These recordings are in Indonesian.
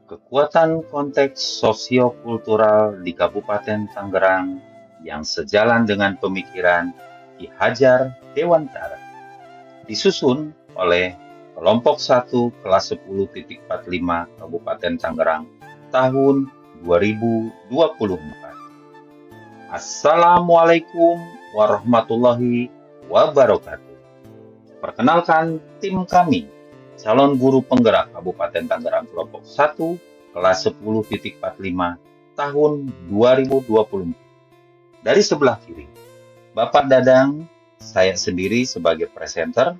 Kekuatan konteks sosiokultural di Kabupaten Tangerang yang sejalan dengan pemikiran Ki Hajar Dewantara, disusun oleh kelompok 1 kelas 10.45 Kabupaten Tangerang tahun 2024. Assalamualaikum warahmatullahi wabarakatuh. Perkenalkan tim kami, calon guru penggerak Kabupaten Tangerang kelompok 1 kelas 10.45 tahun 2024. Dari sebelah kiri, Bapak Dadang, saya sendiri sebagai presenter,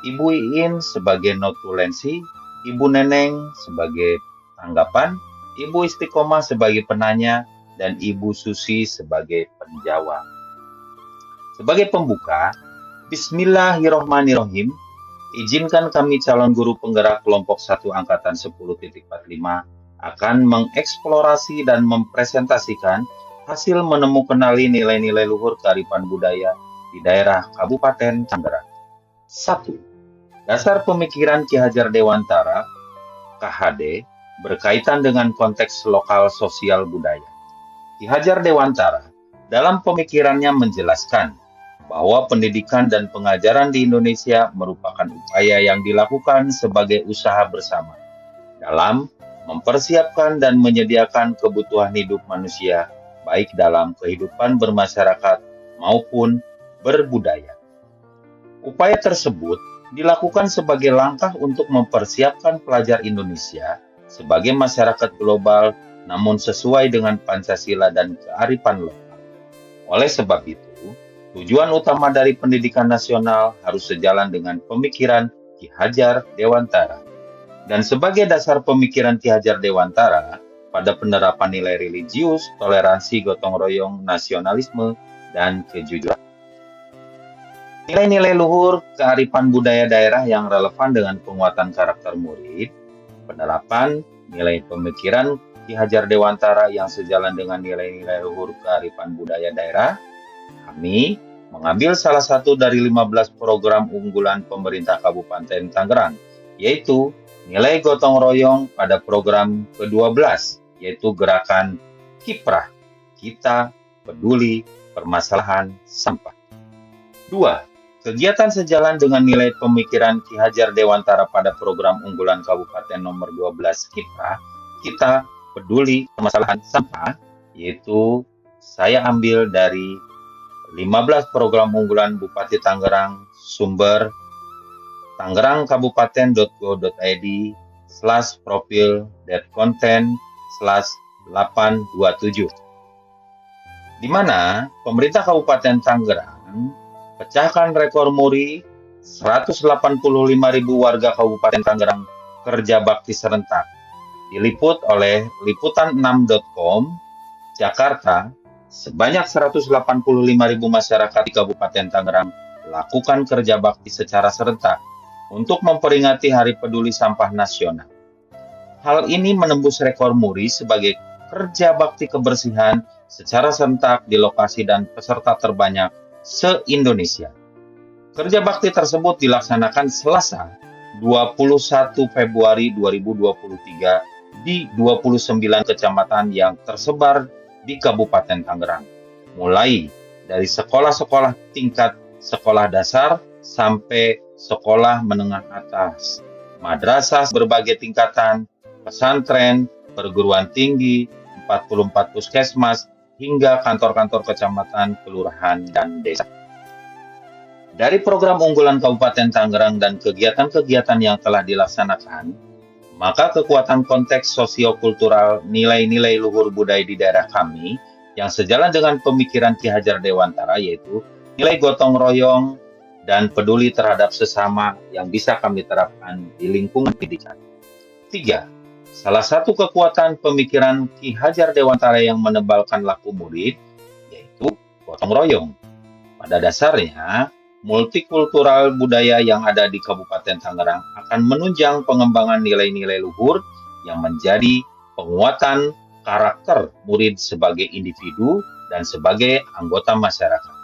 Ibu Iin sebagai notulensi, Ibu Neneng sebagai tanggapan, Ibu Istiqomah sebagai penanya, dan Ibu Susi sebagai penjawab. Sebagai pembuka, Bismillahirrohmanirrohim, izinkan kami calon guru penggerak kelompok 1 angkatan 10.45 akan mengeksplorasi dan mempresentasikan hasil menemu kenali nilai-nilai luhur kearifan budaya di daerah Kabupaten Tangerang. 1. Dasar pemikiran Ki Hajar Dewantara, KHD, berkaitan dengan konteks lokal sosial budaya. Ki Hajar Dewantara dalam pemikirannya menjelaskan bahwa pendidikan dan pengajaran di Indonesia merupakan upaya yang dilakukan sebagai usaha bersama dalam mempersiapkan dan menyediakan kebutuhan hidup manusia, baik dalam kehidupan bermasyarakat maupun berbudaya. Upaya tersebut dilakukan sebagai langkah untuk mempersiapkan pelajar Indonesia sebagai masyarakat global, namun sesuai dengan Pancasila dan kearifan lokal. Oleh sebab itu, tujuan utama dari pendidikan nasional harus sejalan dengan pemikiran Ki Hajar Dewantara. Dan sebagai dasar pemikiran Ki Hajar Dewantara pada penerapan nilai religius, toleransi, gotong royong, nasionalisme, dan kejujuran. Nilai-nilai luhur kearifan budaya daerah yang relevan dengan penguatan karakter murid, penerapan nilai pemikiran Ki Hajar Dewantara yang sejalan dengan nilai-nilai luhur kearifan budaya daerah, kami mengambil salah satu dari 15 program unggulan pemerintah Kabupaten Tangerang, yaitu nilai gotong royong pada program ke-12, yaitu gerakan Kiprah, Kita Peduli Permasalahan Sampah. 2. Kegiatan sejalan dengan nilai pemikiran Ki Hajar Dewantara pada program unggulan Kabupaten nomor 12 Kiprah, Kita Peduli Permasalahan Sampah, yaitu saya ambil dari 15 program unggulan Bupati Tangerang, sumber tangerangkabupaten.go.id/profil.content/827, di mana pemerintah Kabupaten Tangerang pecahkan rekor muri 185.000 warga Kabupaten Tangerang kerja bakti serentak. Diliput oleh liputan6.com, Jakarta, sebanyak 185.000 masyarakat di Kabupaten Tangerang lakukan kerja bakti secara serentak untuk memperingati Hari Peduli Sampah Nasional. Hal ini menembus rekor muri sebagai kerja bakti kebersihan secara serentak di lokasi dan peserta terbanyak se-Indonesia. Kerja bakti tersebut dilaksanakan Selasa, 21 Februari 2023 di 29 kecamatan yang tersebar di Kabupaten Tangerang, mulai dari sekolah-sekolah tingkat sekolah dasar sampai sekolah menengah atas, madrasah berbagai tingkatan, pesantren, perguruan tinggi, 44 puskesmas, hingga kantor-kantor kecamatan, kelurahan, dan desa. Dari program unggulan Kabupaten Tangerang dan kegiatan-kegiatan yang telah dilaksanakan, maka kekuatan konteks sosiokultural nilai-nilai luhur budaya di daerah kami yang sejalan dengan pemikiran Ki Hajar Dewantara, yaitu nilai gotong royong dan peduli terhadap sesama yang bisa kami terapkan di lingkungan pendidikan. 3. Salah satu kekuatan pemikiran Ki Hajar Dewantara yang menebalkan laku murid, yaitu gotong royong. Pada dasarnya, multikultural budaya yang ada di Kabupaten Tangerang akan menunjang pengembangan nilai-nilai luhur yang menjadi penguatan karakter murid sebagai individu dan sebagai anggota masyarakat.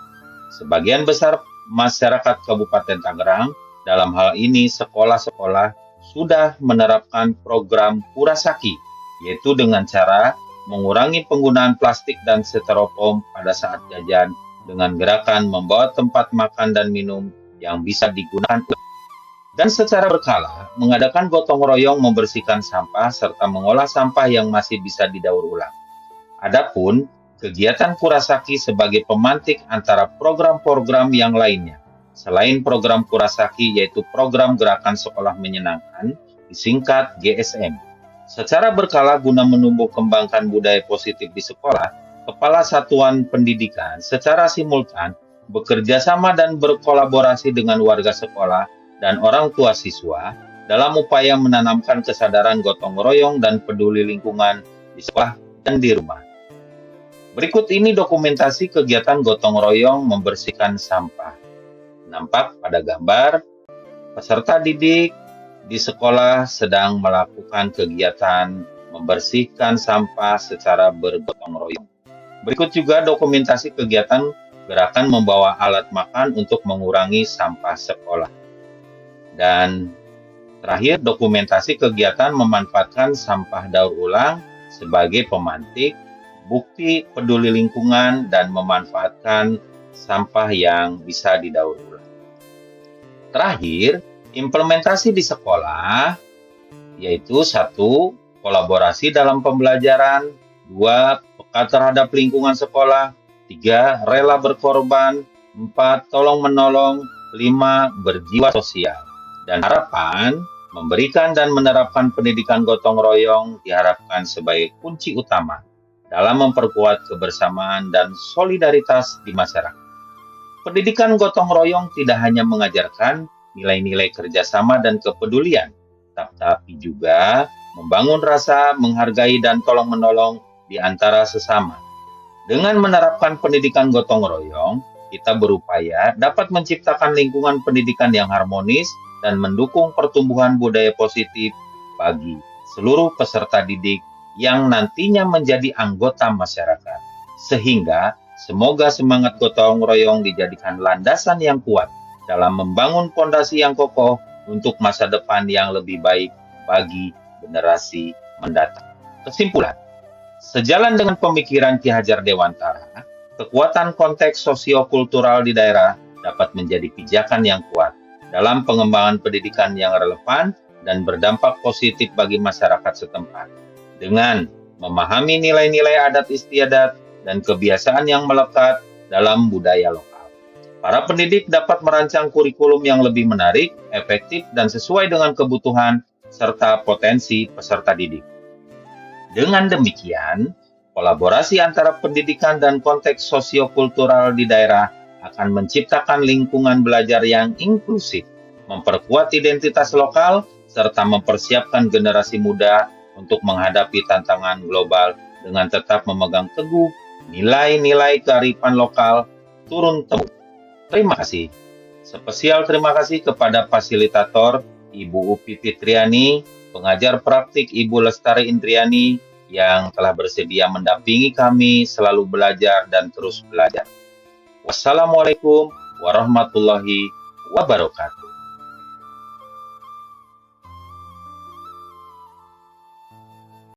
Sebagian besar masyarakat Kabupaten Tangerang, dalam hal ini sekolah-sekolah, sudah menerapkan program Purasaki yaitu dengan cara mengurangi penggunaan plastik dan styrofoam pada saat jajan dengan gerakan membawa tempat makan dan minum yang bisa digunakan ulang. Dan secara berkala, mengadakan gotong royong membersihkan sampah serta mengolah sampah yang masih bisa didaur ulang. Adapun kegiatan Kurasaki sebagai pemantik antara program-program yang lainnya, selain program Kurasaki yaitu program Gerakan Sekolah Menyenangkan, disingkat GSM. Secara berkala guna menumbuh kembangkan budaya positif di sekolah, Kepala Satuan Pendidikan secara simultan bekerja sama dan berkolaborasi dengan warga sekolah dan orang tua siswa dalam upaya menanamkan kesadaran gotong royong dan peduli lingkungan di sekolah dan di rumah. Berikut ini dokumentasi kegiatan gotong royong membersihkan sampah. Nampak pada gambar, peserta didik di sekolah sedang melakukan kegiatan membersihkan sampah secara bergotong royong. Berikut juga dokumentasi kegiatan gerakan membawa alat makan untuk mengurangi sampah sekolah. Dan terakhir, dokumentasi kegiatan memanfaatkan sampah daur ulang sebagai pemantik, bukti peduli lingkungan, dan memanfaatkan sampah yang bisa didaur ulang. Terakhir, implementasi di sekolah, yaitu 1. Kolaborasi dalam pembelajaran, 2. Peka terhadap lingkungan sekolah, 3. Rela berkorban, 4. Tolong menolong, 5. Berjiwa sosial. Dan harapan memberikan dan menerapkan pendidikan gotong royong diharapkan sebagai kunci utama dalam memperkuat kebersamaan dan solidaritas di masyarakat. Pendidikan gotong royong tidak hanya mengajarkan nilai-nilai kerjasama dan kepedulian, tapi juga membangun rasa menghargai dan tolong-menolong di antara sesama. Dengan menerapkan pendidikan gotong royong, kita berupaya dapat menciptakan lingkungan pendidikan yang harmonis dan mendukung pertumbuhan budaya positif bagi seluruh peserta didik yang nantinya menjadi anggota masyarakat. Sehingga semoga semangat gotong royong dijadikan landasan yang kuat dalam membangun fondasi yang kokoh untuk masa depan yang lebih baik bagi generasi mendatang. Kesimpulan, sejalan dengan pemikiran Ki Hajar Dewantara, kekuatan konteks sosio-kultural di daerah dapat menjadi pijakan yang kuat dalam pengembangan pendidikan yang relevan dan berdampak positif bagi masyarakat setempat. Dengan memahami nilai-nilai adat istiadat dan kebiasaan yang melekat dalam budaya lokal, para pendidik dapat merancang kurikulum yang lebih menarik, efektif, dan sesuai dengan kebutuhan serta potensi peserta didik. Dengan demikian, kolaborasi antara pendidikan dan konteks sosio-kultural di daerah akan menciptakan lingkungan belajar yang inklusif, memperkuat identitas lokal, serta mempersiapkan generasi muda untuk menghadapi tantangan global dengan tetap memegang teguh nilai-nilai kearifan lokal turun-temurun. Terima kasih. Spesial terima kasih kepada fasilitator Ibu Upi Fitriani, pengajar praktik Ibu Lestari Indriani yang telah bersedia mendampingi kami selalu belajar dan terus belajar. Wassalamualaikum warahmatullahi wabarakatuh.